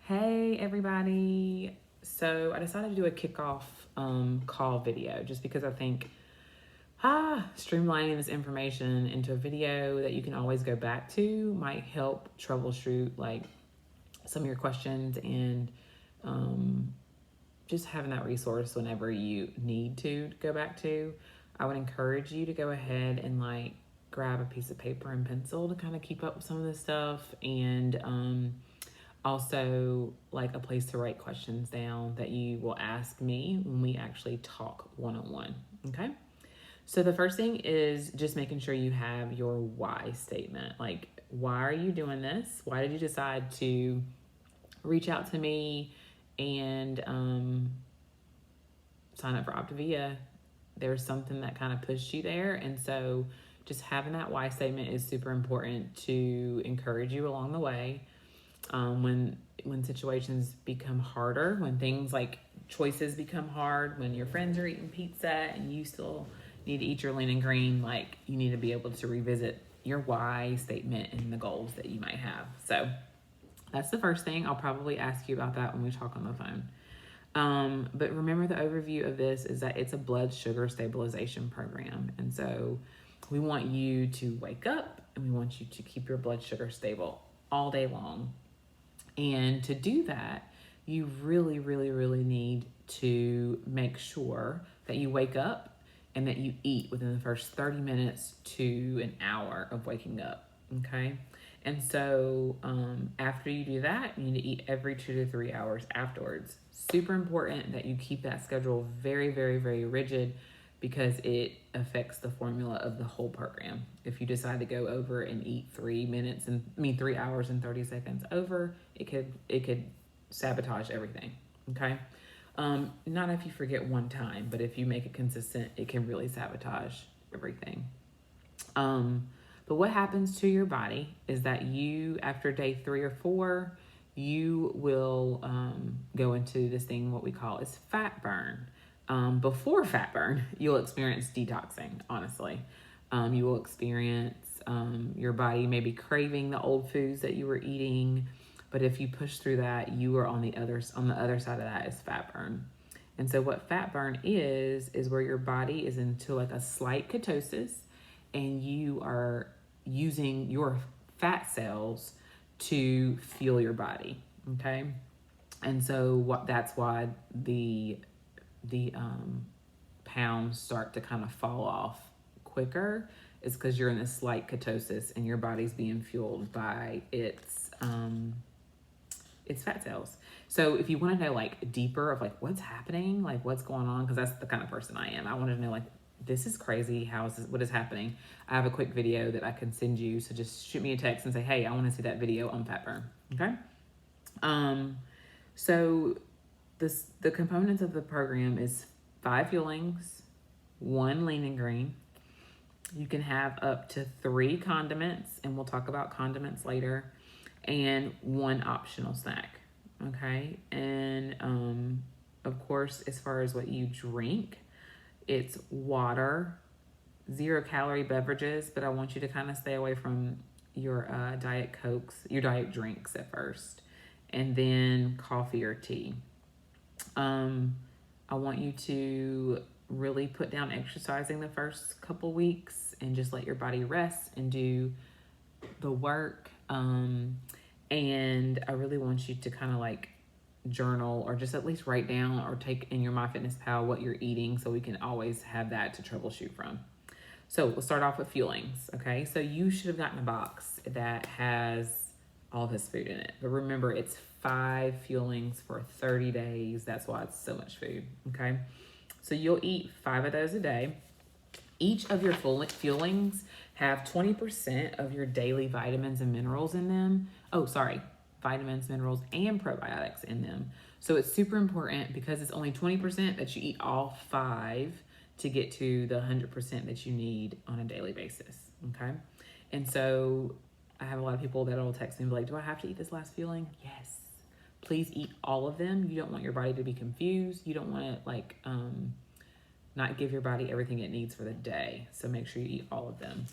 Hey everybody. So I decided to do a kickoff call video just because I think streamlining this information into a video that you can always go back to might help troubleshoot like some of your questions and just having that resource whenever you need to go back to. I would encourage you to go ahead and like grab a piece of paper and pencil to kind of keep up with some of this stuff, and also like a place to write questions down that you will ask me when we actually talk one-on-one. Okay, so the first thing is just making sure you have your why statement. Like, why are you doing this? Why did you decide to reach out to me and sign up for Optavia? There's something that kind of pushed you there, and so just having that why statement is super important to encourage you along the way. When situations become harder, when things like choices become hard, when your friends are eating pizza and you still need to eat your lean and green, like you need to be able to revisit your why statement and the goals that you might have. So that's the first thing. I'll probably ask you about that when we talk on the phone. But remember, the overview of this is that it's a blood sugar stabilization program. And so we want you to wake up and we want you to keep your blood sugar stable all day long. And to do that, you really, really, really need to make sure that you wake up and that you eat within the first 30 minutes to an hour of waking up. Okay. And so after you do that, you need to eat every 2 to 3 hours afterwards. Super important that you keep that schedule very, very, very rigid, because it affects the formula of the whole program. If you decide to go over and eat 3 hours and 30 seconds over, it could sabotage everything. Okay. Not if you forget one time, but if you make it consistent, it can really sabotage everything. But what happens to your body is that you, after day 3 or 4, you will go into this thing, what we call is fat burn. Before fat burn, you'll experience detoxing, honestly. You will experience your body maybe craving the old foods that you were eating. But if you push through that, you are on the other side of that is fat burn. And so what fat burn is where your body is into like a slight ketosis, and you are using your fat cells to fuel your body. Okay. And so that's why the pounds start to kind of fall off quicker, is because you're in this slight ketosis and your body's being fueled by its fat cells. So if you want to know like deeper of like what's happening, like what's going on, because that's the kind of person I am. I want to know like, this is crazy. What is happening? I have a quick video that I can send you. So just shoot me a text and say, hey, I want to see that video on fat burn. Okay. So the components of the program is 5 fuelings, 1 lean and green. You can have up to 3 condiments, and we'll talk about condiments later, and 1 optional snack. Okay. And of course, as far as what you drink, it's water, 0-calorie beverages, but I want you to kind of stay away from your Diet Cokes, your diet drinks at first, and then coffee or tea. I want you to really put down exercising the first couple weeks and just let your body rest and do the work. And I really want you to kind of like journal, or just at least write down or take in your MyFitnessPal what you're eating, so we can always have that to troubleshoot from. So we'll start off with fuelings. Okay, so you should have gotten a box that has all this food in it, but remember, it's 5 fuelings for 30 days. That's why it's so much food. Okay, so you'll eat 5 of those a day. Each of your fuelings have 20% of your daily vitamins and minerals in them. Vitamins, minerals, and probiotics in them. So it's super important, because it's only 20%, that you eat all 5 to get to the 100% that you need on a daily basis. Okay. And so I have a lot of people that will text me and be like, do I have to eat this last fueling? Yes. Please eat all of them. You don't want your body to be confused. You don't want to like not give your body everything it needs for the day. So make sure you eat all of them.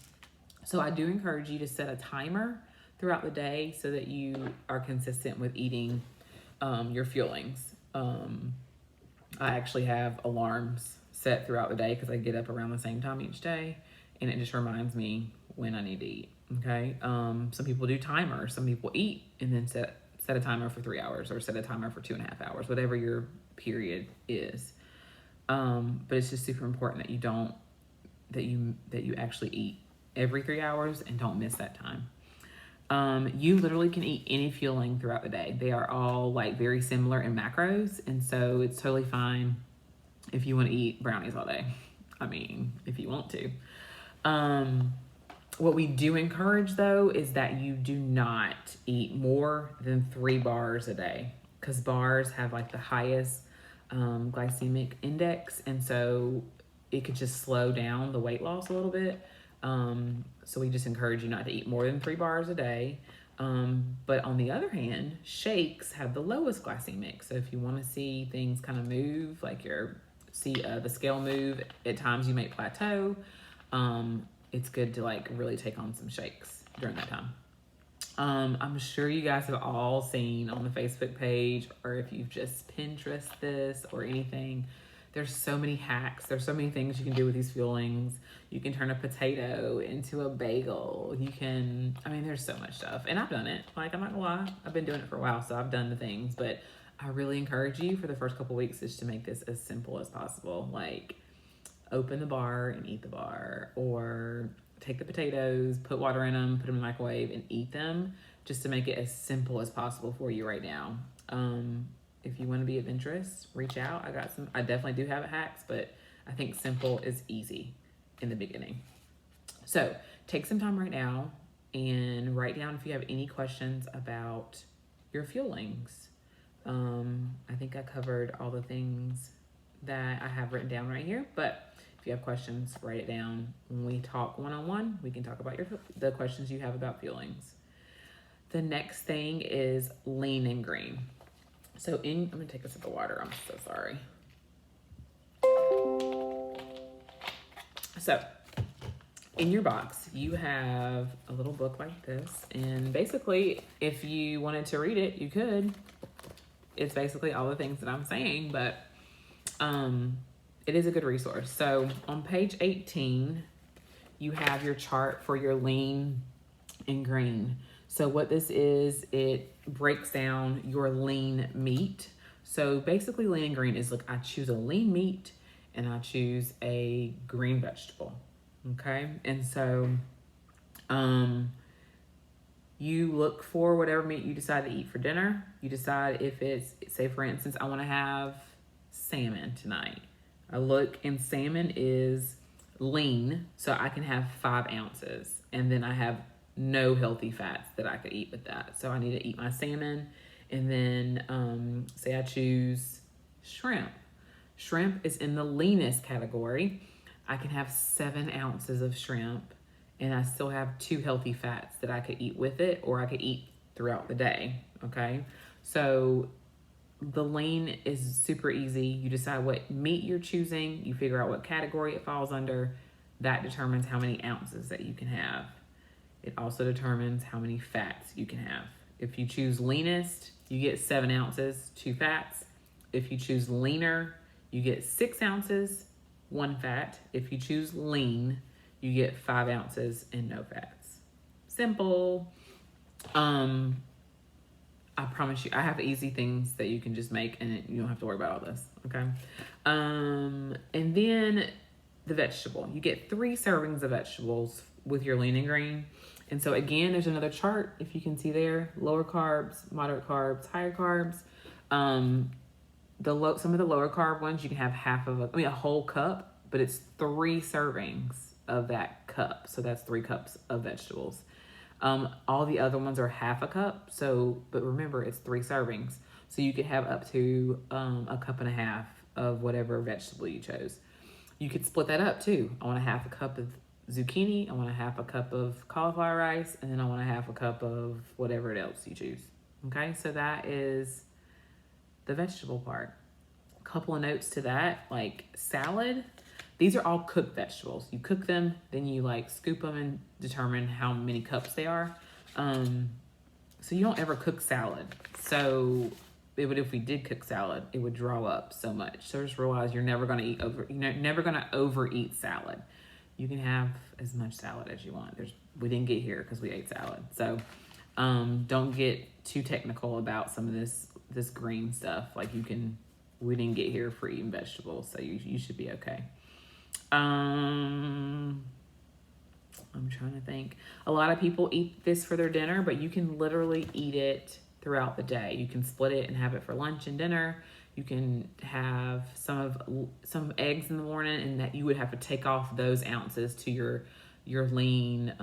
So I do encourage you to set a timer throughout the day so that you are consistent with eating your fuelings. I actually have alarms set throughout the day because I get up around the same time each day, and it just reminds me when I need to eat. Okay. Some people do timers. Some people eat and then set a timer for 3 hours or set a timer for 2.5 hours, whatever your period is. But it's just super important that you actually eat every 3 hours and don't miss that time. You literally can eat any fueling throughout the day. They are all like very similar in macros, and so it's totally fine if you want to eat brownies all day. I mean, if you want to. What we do encourage though is that you do not eat more than 3 bars a day, because bars have like the highest glycemic index, and so it could just slow down the weight loss a little bit. So we just encourage you not to eat more than 3 bars a day. But on the other hand, shakes have the lowest glycemic. So if you want to see things kind of move, like the scale move, at times you may plateau. It's good to like really take on some shakes during that time. I'm sure you guys have all seen on the Facebook page, or if you've just Pinterest this or anything, there's so many hacks. There's so many things you can do with these fuelings. You can turn a potato into a bagel. There's so much stuff. And I've done it. Like, I'm not gonna lie. I've been doing it for a while, so I've done the things. But I really encourage you for the first couple weeks just to make this as simple as possible. Like, open the bar and eat the bar, or take the potatoes, put water in them, put them in the microwave and eat them, just to make it as simple as possible for you right now. If you want to be of interest, reach out. I definitely do have hacks, but I think simple is easy in the beginning. So take some time right now and write down if you have any questions about your fuelings. I think I covered all the things that I have written down right here, but if you have questions, write it down. When we talk one-on-one, we can talk about the questions you have about fuelings. The next thing is lean and green. So I'm gonna take a sip of water. I'm so sorry. So in your box, you have a little book like this. And basically, if you wanted to read it, you could. It's basically all the things that I'm saying, but it is a good resource. So on page 18, you have your chart for your lean and green. So what this is, it breaks down your lean meat. So basically lean and green is, like, I choose a lean meat and I choose a green vegetable. Okay. And so, you look for whatever meat you decide to eat for dinner. You decide if it's, say for instance, I want to have salmon tonight. I look, and salmon is lean, so I can have 5 ounces. And then I have no healthy fats that I could eat with that. So I need to eat my salmon. And then say I choose shrimp. Shrimp is in the leanest category. I can have 7 ounces of shrimp and I still have 2 healthy fats that I could eat with it, or I could eat throughout the day. Okay. So the lean is super easy. You decide what meat you're choosing. You figure out what category it falls under. That determines how many ounces that you can have. It also determines how many fats you can have. If you choose leanest, you get 7 ounces, 2 fats. If you choose leaner, you get 6 ounces, 1 fat. If you choose lean, you get 5 ounces and no fats. Simple. I promise you, I have easy things that you can just make and you don't have to worry about all this, okay? And then the vegetable. You get 3 servings of vegetables with your lean and green. And so again, there's another chart, if you can see there, lower carbs, moderate carbs, higher carbs. Some of the lower carb ones, you can have a whole cup, but it's 3 servings of that cup. So that's 3 cups of vegetables. All the other ones are half a cup. But remember, it's 3 servings. So you could have up to a cup and a half of whatever vegetable you chose. You could split that up too. I want a half a cup of zucchini. I want a half a cup of cauliflower rice. And then I want a half a cup of whatever else you choose. Okay, so that is the vegetable part. A couple of notes to that, like salad. These are all cooked vegetables. You cook them, then you scoop them and determine how many cups they are. So you don't ever cook salad. So if we did cook salad, it would draw up so much. So just realize you're never going to never going to overeat salad. You can have as much salad as you want. We didn't get here because we ate salad. So don't get too technical about some of this green stuff. Like we didn't get here for eating vegetables, so you should be okay. I'm trying to think. A lot of people eat this for their dinner, but you can literally eat it throughout the day. You can split it and have it for lunch and dinner. You can have some eggs in the morning, and that you would have to take off those ounces to your lean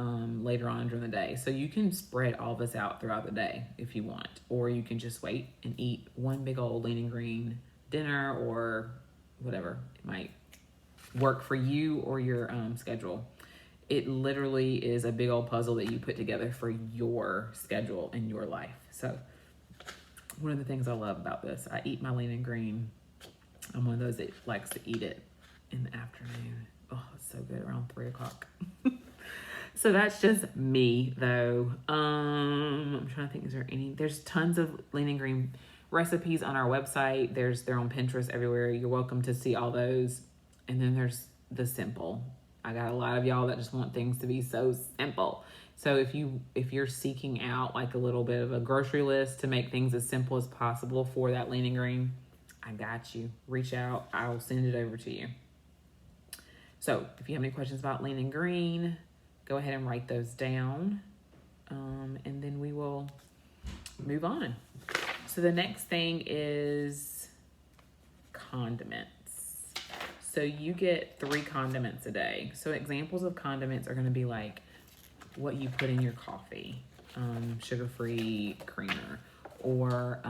later on during the day. So you can spread all this out throughout the day if you want, or you can just wait and eat one big old lean and green dinner, or whatever it might work for you or your schedule. It literally is a big old puzzle that you put together for your schedule and your life. So one of the things I love about this, I eat my lean and green. I'm one of those that likes to eat it in the afternoon. Oh, it's so good, around 3 o'clock. So that's just me though. I'm trying to think, there's tons of lean and green recipes on our website. They're on Pinterest everywhere. You're welcome to see all those. And then there's the simple. I got a lot of y'all that just want things to be so simple. So if you're seeking out like a little bit of a grocery list to make things as simple as possible for that lean and green, I got you. Reach out. I will send it over to you. So if you have any questions about lean and green, go ahead and write those down. And then we will move on. So the next thing is condiments. So you get 3 condiments a day. So examples of condiments are going to be like what you put in your coffee, sugar-free creamer, or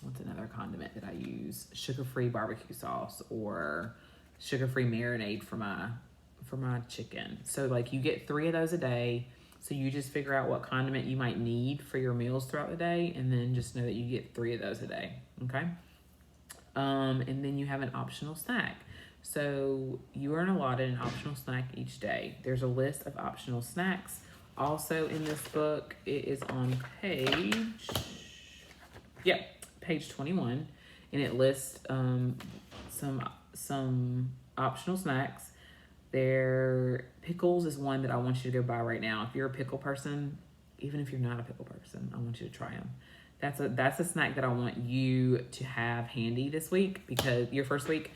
what's another condiment that I use? Sugar-free barbecue sauce, or sugar-free marinade for my chicken. So like you get 3 of those a day. So you just figure out what condiment you might need for your meals throughout the day, and then just know that you get 3 of those a day. Okay. And then you have an optional snack. So you are allotted an optional snack each day. There's a list of optional snacks also in this book. It is on page 21, and it lists some optional snacks. Pickles is one that I want you to go buy right now. If you're a pickle person, even if you're not a pickle person, I want you to try them. That's a snack that I want you to have handy this week, because your first week,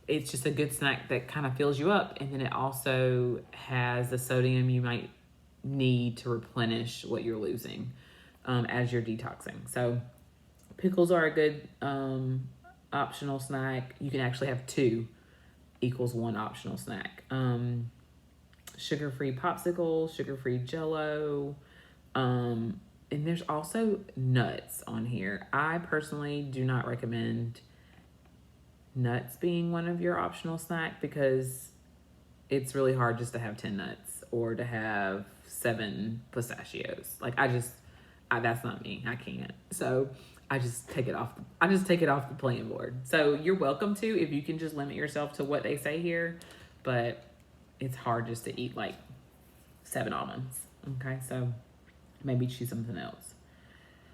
it's just a good snack that kind of fills you up. And then it also has the sodium you might need to replenish what you're losing as you're detoxing. So pickles are a good optional snack. You can actually have 2 equals 1 optional snack. Sugar-free popsicles, sugar-free Jell-O, and there's also nuts on here. I personally do not recommend nuts being one of your optional snack, because it's really hard just to have 10 nuts or to have 7 pistachios. Like that's not me. I can't. So I just take it off the playing board. So you're welcome to, if you can just limit yourself to what they say here, but it's hard just to eat like 7 almonds. Okay. So maybe choose something else.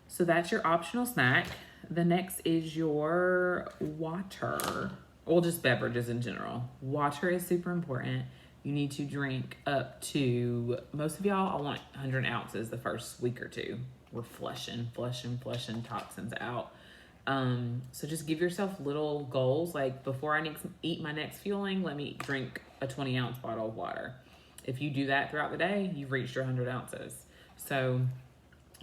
So that's your optional snack. The next is your water, or just beverages in general. Water is super important. You need to drink up to, most of y'all, I want 100 ounces the first week or 2. We're flushing toxins out. So just give yourself little goals. Like, before I eat my next fueling, let me drink a 20-ounce bottle of water. If you do that throughout the day, you've reached your 100 ounces. So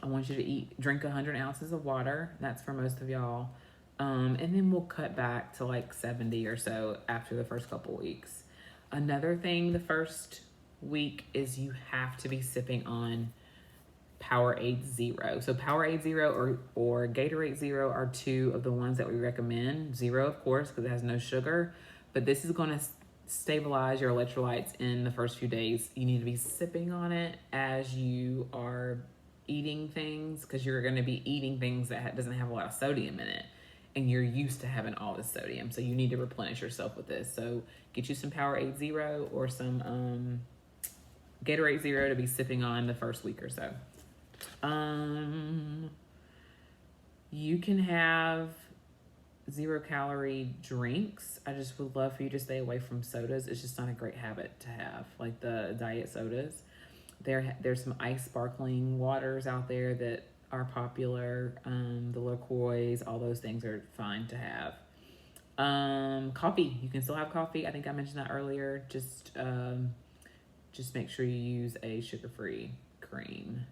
I want you to drink 100 ounces of water. That's for most of y'all. And then we'll cut back to like 70 or so after the first couple weeks. Another thing the first week is you have to be sipping on Powerade Zero. So Powerade Zero or Gatorade Zero are 2 of the ones that we recommend. Zero, of course, because it has no sugar. But this is going to stabilize your electrolytes in the first few days. You need to be sipping on it as you are eating things, because you're going to be eating things that doesn't have a lot of sodium in it, and you're used to having all this sodium. So you need to replenish yourself with this. So get you some Powerade Zero or some Gatorade Zero to be sipping on the first week or so. You can have 0-calorie drinks. I just would love for you to stay away from sodas. It's just not a great habit to have, like the diet sodas. There's some ice sparkling waters out there that are popular. The LaCroix, all those things are fine to have. Coffee, you can still have coffee. I think I mentioned that earlier. Just make sure you use a sugar-free cream.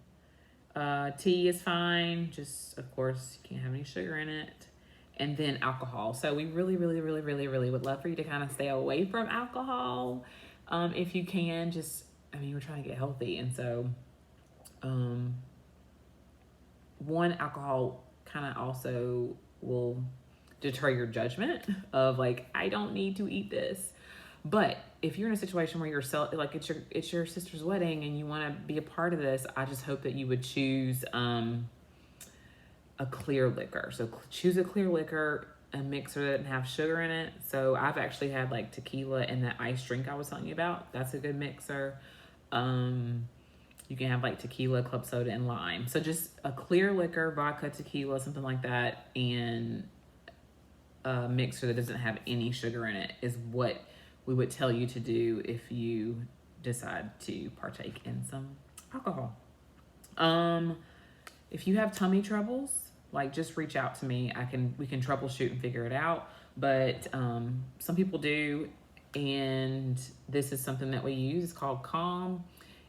Tea is fine. Just, of course, you can't have any sugar in it. And then alcohol. So we really, really, really, really, really would love for you to kind of stay away from alcohol. If you can, we're trying to get healthy. And so, alcohol kind of also will deter your judgment of like, I don't need to eat this. But if you're in a situation where it's your sister's wedding and you want to be a part of this, I just hope that you would choose a clear liquor. So choose a clear liquor, a mixer that doesn't have sugar in it. So I've actually had like tequila and that iced drink I was telling you about. That's a good mixer. You can have like tequila, club soda, and lime. So just a clear liquor, vodka, tequila, something like that, and a mixer that doesn't have any sugar in it is what we would tell you to do if you decide to partake in some alcohol. If you have tummy troubles, like just reach out to me. We can troubleshoot and figure it out. But some people do, and this is something that we use. It's called Calm.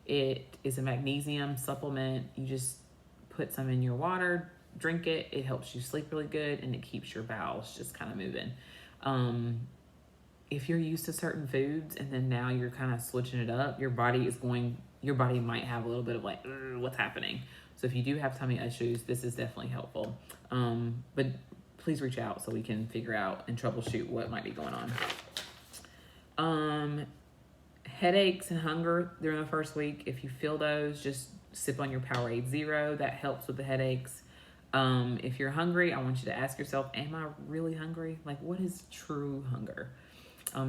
It is a magnesium supplement. You just put some in your water, drink it. It helps you sleep really good, and it keeps your bowels just kind of moving. If you're used to certain foods and then now you're kind of switching it up, your body might have a little bit of like, what's happening? So if you do have tummy issues, this is definitely helpful. But please reach out so we can figure out and troubleshoot what might be going on. Headaches and hunger during the first week, if you feel those, just sip on your Powerade Zero. That helps with the headaches. If you're hungry, I want you to ask yourself, am I really hungry? Like, what is true hunger?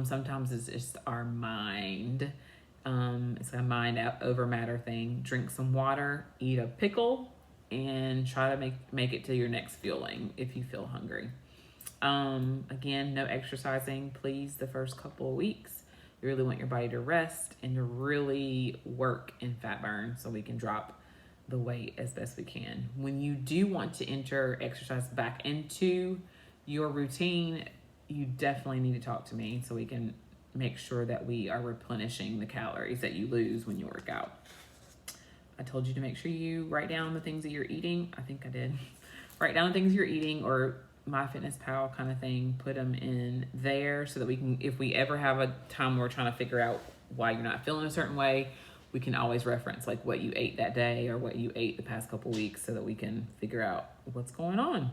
Sometimes it's just our mind. It's a mind over matter thing. Drink some water, eat a pickle, and try to make it to your next fueling if you feel hungry. Again, no exercising, please, the first couple of weeks. You really want your body to rest and to really work in fat burn so we can drop the weight as best we can. When you do want to enter exercise back into your routine, you definitely need to talk to me so we can make sure that we are replenishing the calories that you lose when you work out. I told you to make sure you write down the things that you're eating. I think I did. Write down the things you're eating, or MyFitnessPal kind of thing. Put them in there so that we can, if we ever have a time where we're trying to figure out why you're not feeling a certain way, we can always reference like what you ate that day or what you ate the past couple weeks so that we can figure out what's going on.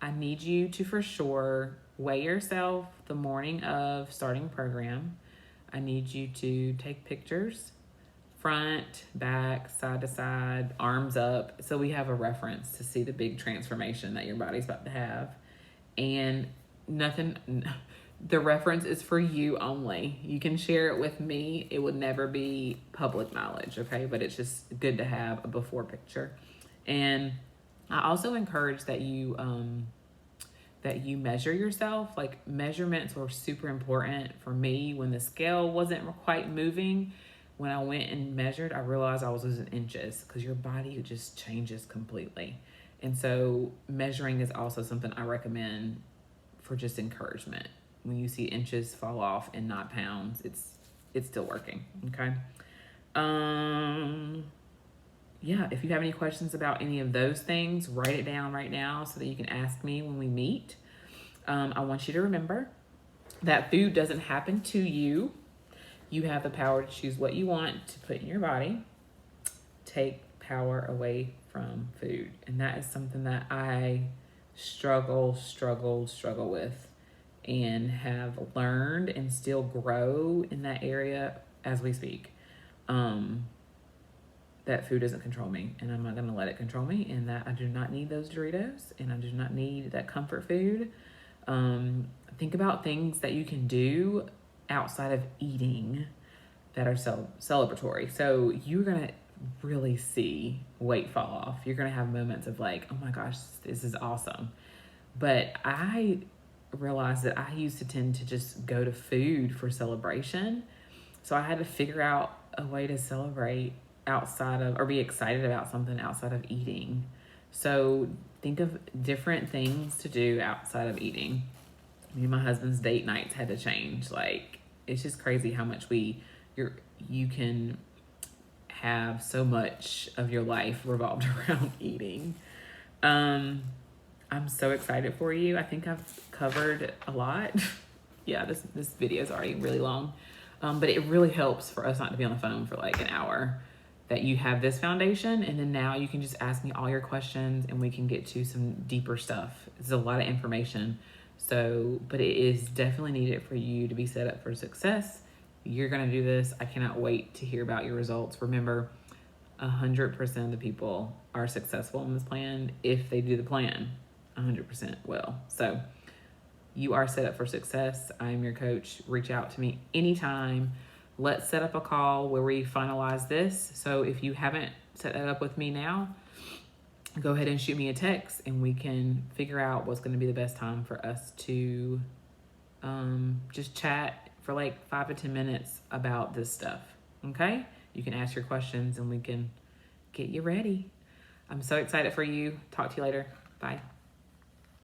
I need you to for sure weigh yourself the morning of starting program. I need you to take pictures, front, back, side to side, arms up, so we have a reference to see the big transformation that your body's about to have. And the reference is for you only. You can share it with me. It would never be public knowledge, okay? But it's just good to have a before picture. And I also encourage that you measure yourself. Like, measurements were super important for me when the scale wasn't quite moving. When I went and measured, I realized I was losing inches because your body just changes completely. And so measuring is also something I recommend for just encouragement. When you see inches fall off and not pounds, it's still working, okay? Yeah, if you have any questions about any of those things, write it down right now so that you can ask me when we meet. I want you to remember that food doesn't happen to you. You have the power to choose what you want to put in your body. Take power away from food. And that is something that I struggle with and have learned and still grow in that area as we speak. That food doesn't control me, and I'm not going to let it control me, and that I do not need those Doritos, and I do not need that comfort food. Think about things that you can do outside of eating that are celebratory. So you're going to really see weight fall off. You're going to have moments of like, oh my gosh, this is awesome. But I realized that I used to tend to just go to food for celebration. So I had to figure out a way to celebrate outside of, or be excited about something outside of eating. So think of different things to do outside of eating. Me and my husband's date nights had to change. Like, it's just crazy how much you can have so much of your life revolved around eating. I'm so excited for you. I think I've covered a lot. Yeah, this video is already really long. But it really helps for us not to be on the phone for like an hour, that you have this foundation, and then now you can just ask me all your questions and we can get to some deeper stuff. It's a lot of information. So, but it is definitely needed for you to be set up for success. You're going to do this. I cannot wait to hear about your results. Remember, 100% of the people are successful in this plan if they do the plan. 100% will. So you are set up for success. I'm your coach. Reach out to me anytime. Let's set up a call where we finalize this. So if you haven't set that up with me now, go ahead and shoot me a text and we can figure out what's going to be the best time for us to just chat for like 5 to 10 minutes about this stuff. Okay? You can ask your questions and we can get you ready. I'm so excited for you. Talk to you later. Bye.